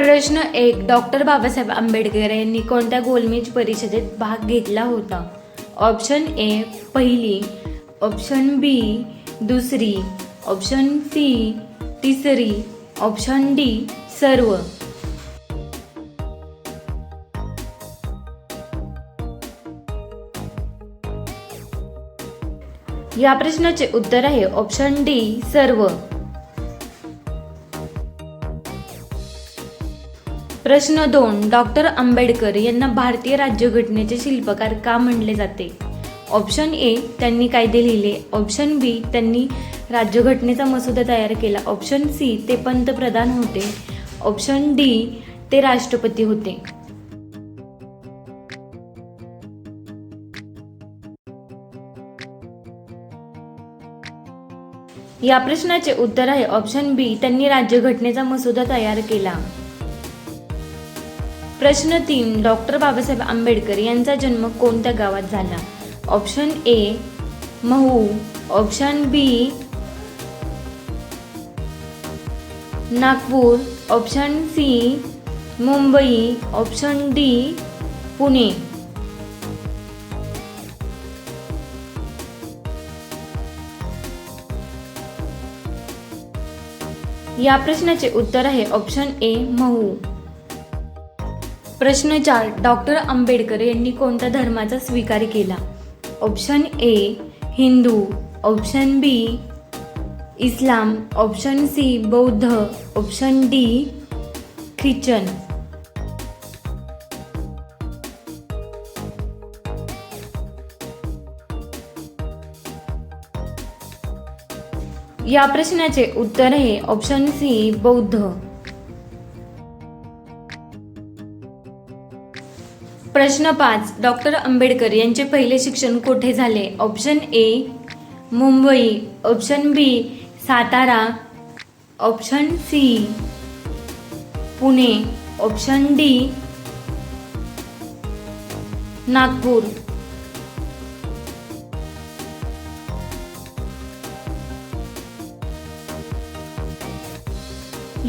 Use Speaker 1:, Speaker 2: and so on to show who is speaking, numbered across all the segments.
Speaker 1: प्रश्न 1. डॉक्टर बाबासाहेब आंबेडकर यांनी कोणत्या गोलमेज परिषदेत भाग घेतला होता? ऑप्शन ए पहिली, ऑप्शन बी दुसरी, ऑप्शन सी तिसरी, ऑप्शन डी सर्व. या प्रश्नाचे उत्तर आहे ऑप्शन डी सर्व. प्रश्न 2. डॉक्टर आंबेडकर यांना भारतीय राज्यघटनेचे शिल्पकार का म्हणले जाते? ऑप्शन ए त्यांनी कायदे लिहिले, ऑप्शन बी त्यांनी राज्यघटनेचा मसुदा तयार केला, ऑप्शन सी ते पंतप्रधान होते, ऑप्शन डी ते राष्ट्रपती होते. या प्रश्नाचे उत्तर आहे ऑप्शन बी त्यांनी राज्यघटनेचा मसुदा तयार केला. प्रश्न 3. डॉक्टर बाबासाहेब आंबेडकर यांचा जन्म कोणत्या गावात झाला? Option A Mhow, option B Nagpur, option C Mumbai, option D Pune. या प्रश्नाचे उत्तर आहे ऑप्शन ए महू. प्रश्न 4. डॉक्टर आंबेडकर यांनी कोणत्या धर्माचा स्वीकार केला? Option A Hindu, option B इस्लाम, ऑप्शन सी बौद्ध, ऑप्शन डी ख्रिश्चन. या प्रश्नाचे उत्तर आहे ऑप्शन सी बौद्ध. प्रश्न 5. डॉक्टर आंबेडकर यांचे पहिले शिक्षण कोठे झाले? Option A Mumbai, option B Satara, option C Pune, option D Nagpur.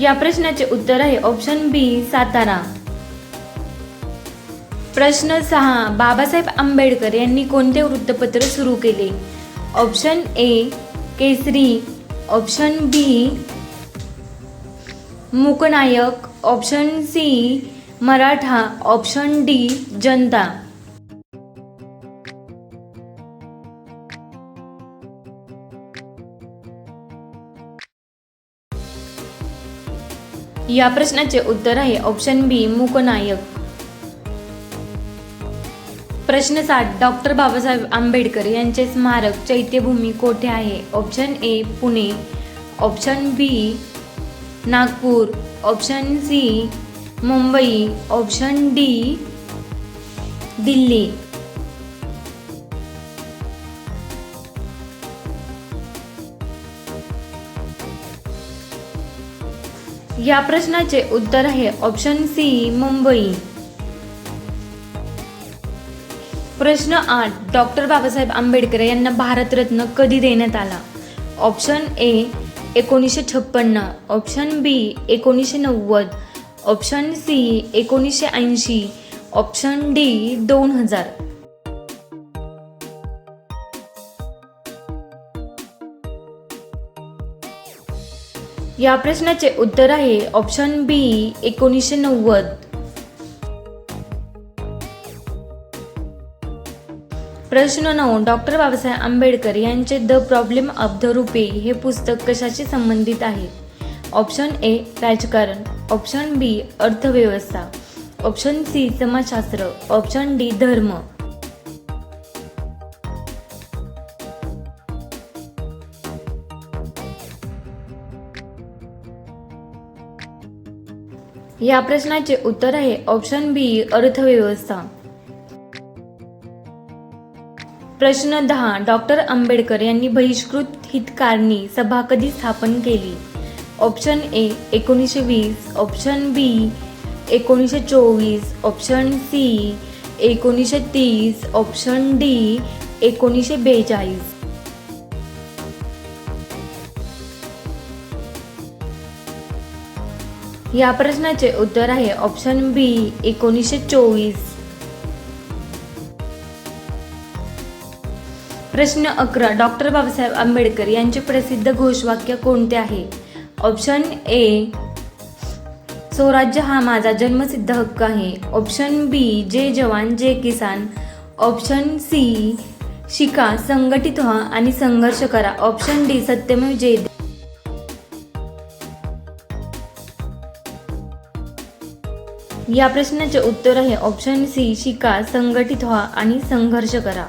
Speaker 1: या प्रश्नाचे उत्तर आहे ऑप्शन बी सातारा. प्रश्न 6. बाबासाहेब आंबेडकर यांनी कोणते वृत्तपत्र सुरू केले? Option A Kesari, option B Mooknayak, option C Maratha, option D Janata. या प्रश्नाचे उत्तर आहे ऑप्शन बी मूकनायक. प्रश्न 7. डॉक्टर बाबासाहेब आंबेडकर यांचे स्मारक चैत्यभूमी कोठे आहे? Option A Pune, option B Nagpur, option C Mumbai, option D Delhi. या प्रश्नाचे उत्तर आहे ऑप्शन सी मुंबई. प्रश्न 8. डॉक्टर बाबासाहेब आंबेडकर यांना भारतरत्न कधी देण्यात आला? Option A 1956, option B 1990, option C 1980, option D 2000. या प्रश्नाचे उत्तर आहे ऑप्शन बी 1990. प्रश्न 9. डॉक्टर बाबासाहेब आंबेडकर यांचे द प्रॉब्लेम ऑफ द रुपे हे पुस्तक कशाशी संबंधित आहे? ऑप्शन ए राजकारण, ऑप्शन बी अर्थव्यवस्था, ऑप्शन सी समाजशास्त्र, ऑप्शन डी धर्म. या प्रश्नाचे उत्तर आहे ऑप्शन बी अर्थव्यवस्था. प्रश्न 10. डॉक्टर आंबेडकर यांनी बहिष्कृत हितकारणी सभा कधी स्थापन केली? Option A 1920, option B 1924, option C 1930, option D 1942. या प्रश्नाचे उत्तर आहे ऑप्शन बी 1924. प्रश्न 11. डॉक्टर बाबासाहेब आंबेडकर यांचे प्रसिद्ध घोषवाक्य कोणते आहे? ऑप्शन ए स्वराज्य हा माझा जन्मसिद्ध हक्क आहे. ऑप्शन बी जय जवान जय किसान. ऑप्शन सी शिका, संघटित व्हा आणि संघर्ष करा. ऑप्शन डी सत्यमेव जयते. या प्रश्नाचे उत्तर आहे ऑप्शन सी शिका, संघटित व्हा आणि संघर्ष करा.